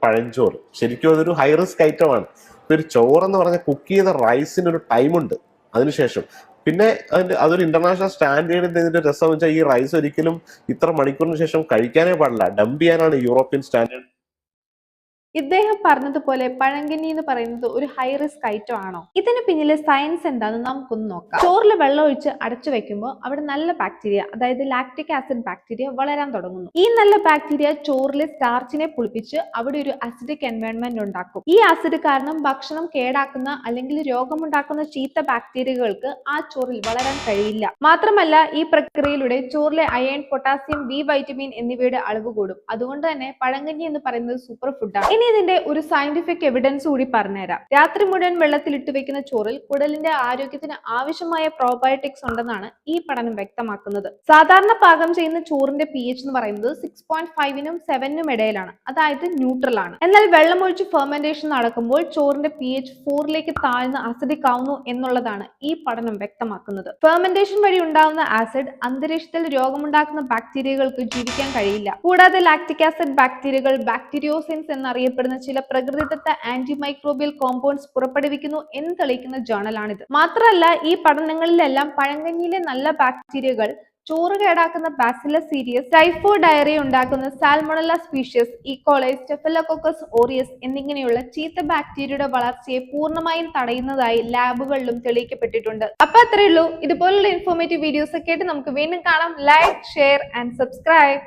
പഴഞ്ചോറ്. ശരിക്കും അതൊരു high risk ഐറ്റമാണ്. ഒരു ചോറെന്ന് പറഞ്ഞ കുക്ക് ചെയ്ത റൈസിന് ഒരു ടൈമുണ്ട് അതിനുശേഷം. പിന്നെ അതൊരു ഇന്റർനാഷണൽ സ്റ്റാൻഡേർഡിന്റെ ഇതിന്റെ രസം വെച്ചാൽ ഈ റൈസ് ഒരിക്കലും ഇത്ര മണിക്കൂറിന് ശേഷം കഴിക്കാനേ പാടില്ല. ഡംപ് ചെയ്യാനാണ് യൂറോപ്യൻ സ്റ്റാൻഡേർഡ്. ഇദ്ദേഹം പറഞ്ഞതുപോലെ പഴങ്കഞ്ഞി എന്ന് പറയുന്നത് ഒരു ഹൈ റിസ്ക് ഐറ്റം ആണോ? ഇതിന് പിന്നിലെ സയൻസ് എന്താണെന്ന് നമുക്കൊന്ന് നോക്കാം. ചോറിൽ വെള്ളം ഒഴിച്ച് അടച്ചു വെക്കുമ്പോൾ അവിടെ നല്ല ബാക്ടീരിയ, അതായത് ലാക്റ്റിക് ആസിഡ് ബാക്ടീരിയ വളരാൻ തുടങ്ങുന്നു. ഈ നല്ല ബാക്ടീരിയ ചോറിലെ സ്റ്റാർച്ചിനെ പുളിപ്പിച്ച് അവിടെ ഒരു അസിഡിക് എൻവയോൺമെന്റ് ഉണ്ടാക്കും. ഈ ആസിഡ് കാരണം ഭക്ഷണം കേടാക്കുന്ന അല്ലെങ്കിൽ രോഗമുണ്ടാക്കുന്ന ചീത്ത ബാക്ടീരിയകൾക്ക് ആ ചോറിൽ വളരാൻ കഴിയില്ല. മാത്രമല്ല ഈ പ്രക്രിയയിലൂടെ ചോറിലെ അയൺ, പൊട്ടാസ്യം, ബി വൈറ്റമിൻ എന്നിവയുടെ അളവ് കൂടും. അതുകൊണ്ട് തന്നെ പഴങ്കഞ്ഞി എന്ന് പറയുന്നത് സൂപ്പർ ഫുഡാണ്. ഇനി ഇതിന്റെ ഒരു സയന്റിഫിക് എവിഡൻസ് കൂടി പറഞ്ഞുതരാം. രാത്രി മുഴുവൻ വെള്ളത്തിൽ ഇട്ട് വെക്കുന്ന ചോറിൽ കുടലിന്റെ ആരോഗ്യത്തിന് ആവശ്യമായ പ്രോബയോട്ടിക്സ് ഉണ്ടെന്നാണ് ഈ പഠനം വ്യക്തമാക്കുന്നത്. സാധാരണ പാകം ചെയ്യുന്ന ചോറിന്റെ pH എന്ന് പറയുന്നത് 6.5നും 7നും ഇടയിലാണ്, അതായത് ന്യൂട്രൽ ആണ്. എന്നാൽ വെള്ളമൊഴിച്ച് ഫെർമെന്റേഷൻ നടക്കുമ്പോൾ ചോറിന്റെ pH 4ലേക്ക് താഴ്ന്ന് അസിഡിക് ആവുന്നു എന്നുള്ളതാണ് ഈ പഠനം വ്യക്തമാക്കുന്നത്. ഫെർമെന്റേഷൻ വഴി ഉണ്ടാകുന്ന ആസിഡ് അന്തരീക്ഷത്തിൽ രോഗമുണ്ടാക്കുന്ന ബാക്ടീരിയകൾക്ക് ജീവിക്കാൻ കഴിയില്ല. കൂടാതെ ലാക്റ്റിക് ആസിഡ് ബാക്ടീരിയകൾ ബാക്ടീരിയോസിൻസ് എന്നറിയപ്പെടുന്ന ചില പ്രകൃതിദത്ത ആന്റിമൈക്രോബിയൽ കോമ്പൗണ്ട്സ് പുറപ്പെടുവിക്കുന്നു എന്ന് തെളിയിക്കുന്ന ജേണലാണിത്. മാത്രമല്ല ഈ പഠനങ്ങളിലെല്ലാം പഴങ്കഞ്ഞിയിലെ നല്ല ബാക്ടീരിയകൾ ചോറ് കേടാക്കുന്ന ബാസിലസ് സീരിയസ്, ടൈഫോയിഡ് ഡയറിയ ഉണ്ടാക്കുന്ന സാൽമണല്ല സ്പീഷ്യസ്, ഈക്കോളൈ, സ്റ്റെഫലോകോക്കസ് ഓറിയസ് എന്നിങ്ങനെയുള്ള ചീത്ത ബാക്ടീരിയയുടെ വളർച്ചയെ പൂർണ്ണമായും തടയുന്നതായി ലാബുകളിലും തെളിയിക്കപ്പെട്ടിട്ടുണ്ട്. അപ്പൊ അത്രയേ ഉള്ളൂ. ഇതുപോലുള്ള ഇൻഫോർമേറ്റീവ് വീഡിയോസ് ഒക്കെ ആയിട്ട് നമുക്ക് വീണ്ടും കാണാം. Like, share and subscribe.